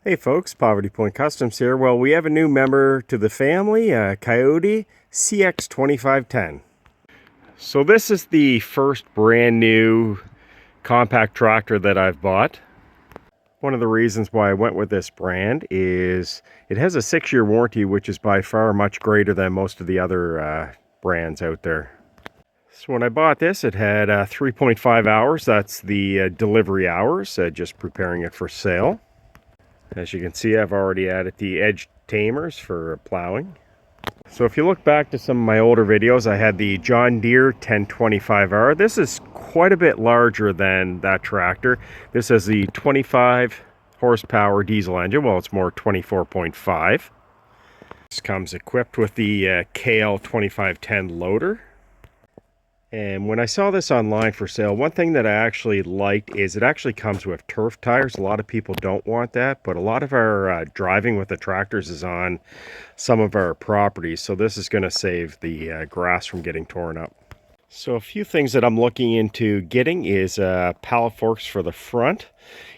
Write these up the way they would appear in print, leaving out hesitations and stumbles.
Hey folks, Poverty Point Customs here. Well, we have a new member to the family, Kioti CX2510. So this is the first brand new compact tractor that I've bought. One of the reasons why I went with this brand is it has a 6-year warranty, which is by far much greater than most of the other brands out there. So when I bought this, it had 3.5 hours. That's the delivery hours, just preparing it for sale. As you can see, I've already added the edge tamers for plowing. So if you look back to some of my older videos, I had the John Deere 1025R. This is quite a bit larger than that tractor. This has the 25 horsepower diesel engine. Well, it's more 24.5. This comes equipped with the KL 2510 loader. And when I saw this online for sale, one thing that I actually liked is it actually comes with turf tires. A lot of people don't want that, but a lot of our driving with the tractors is on some of our properties. So this is going to save the grass from getting torn up. So a few things that I'm looking into getting is pallet forks for the front,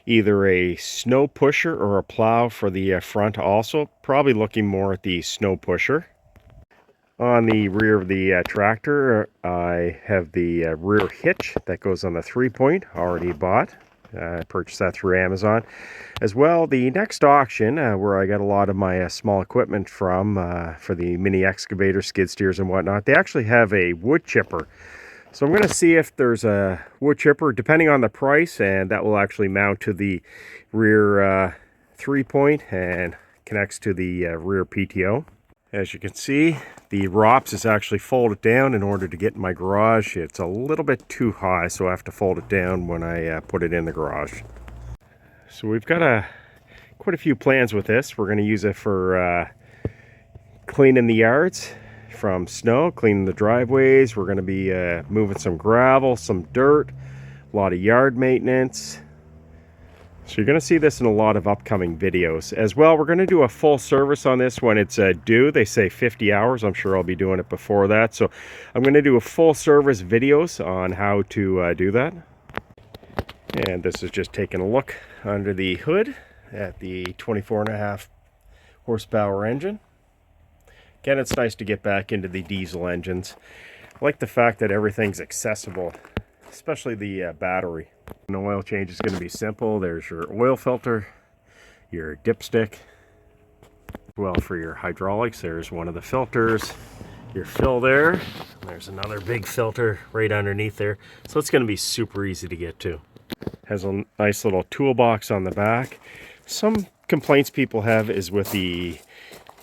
either a snow pusher or a plow for the front also. Probably looking more at the snow pusher. On the rear of the tractor, I have the rear hitch that goes on the 3-point, already bought. I purchased that through Amazon. As well, the next auction, where I got a lot of my small equipment from, for the mini excavator, skid steers and whatnot, they actually have a wood chipper. So I'm going to see if there's a wood chipper, depending on the price, and that will actually mount to the rear 3-point and connects to the rear PTO. As you can see, the ROPS is actually folded down in order to get in my garage. It's a little bit too high, so I have to fold it down when I put it in the garage. So we've got quite a few plans with this. We're going to use it for cleaning the yards from snow, cleaning the driveways. We're going to be moving some gravel, some dirt, a lot of yard maintenance. So you're going to see this in a lot of upcoming videos. As well, we're going to do a full service on this when it's due. They say 50 hours. I'm sure I'll be doing it before that. So I'm going to do a full service videos on how to do that. And this is just taking a look under the hood at the 24.5 horsepower engine. Again, it's nice to get back into the diesel engines. I like the fact that everything's accessible, especially the battery. An oil change is going to be simple. There's your oil filter, your dipstick. Well, for your hydraulics, there's one of the filters, your fill there. There's another big filter right underneath there. So it's going to be super easy to get to. Has a nice little toolbox on the back. Some complaints people have is with the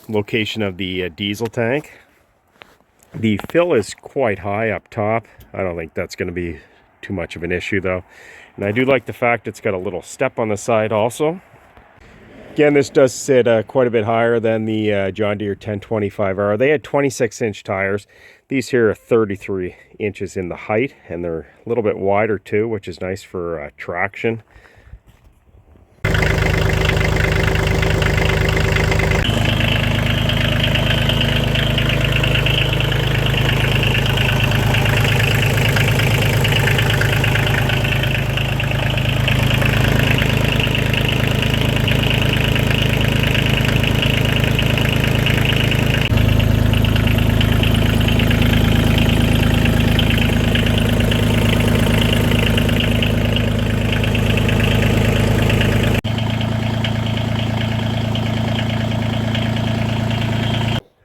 location of the diesel tank. The fill is quite high up top. I don't think that's going to be too much of an issue though. And I do like the fact it's got a little step on the side also. Again, this does sit quite a bit higher than the John Deere 1025R. They had 26-inch tires. These here are 33 inches in the height, and they're a little bit wider too, which is nice for traction.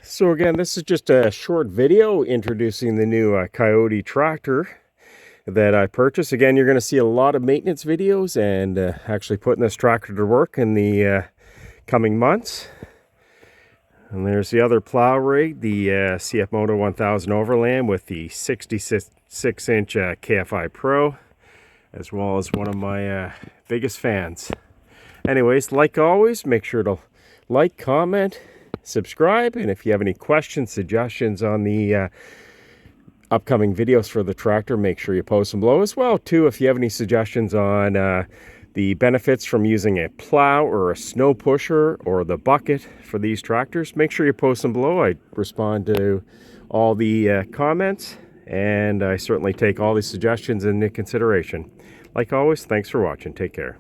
So again, this is just a short video introducing the new Kioti tractor that I purchased. Again, you're going to see a lot of maintenance videos and actually putting this tractor to work in the coming months. And there's the other plow rig, the CF Moto 1000 Overland with the 66-inch KFI Pro, as well as one of my biggest fans. Anyways, like always, make sure to like, comment, subscribe, and if you have any questions, suggestions on the upcoming videos for the tractor, make sure you post them below. As well too, if you have any suggestions on the benefits from using a plow or a snow pusher or the bucket for these tractors, make sure you post them below. I respond to all the comments, and I certainly take all these suggestions into consideration. Like always, thanks for watching. Take care.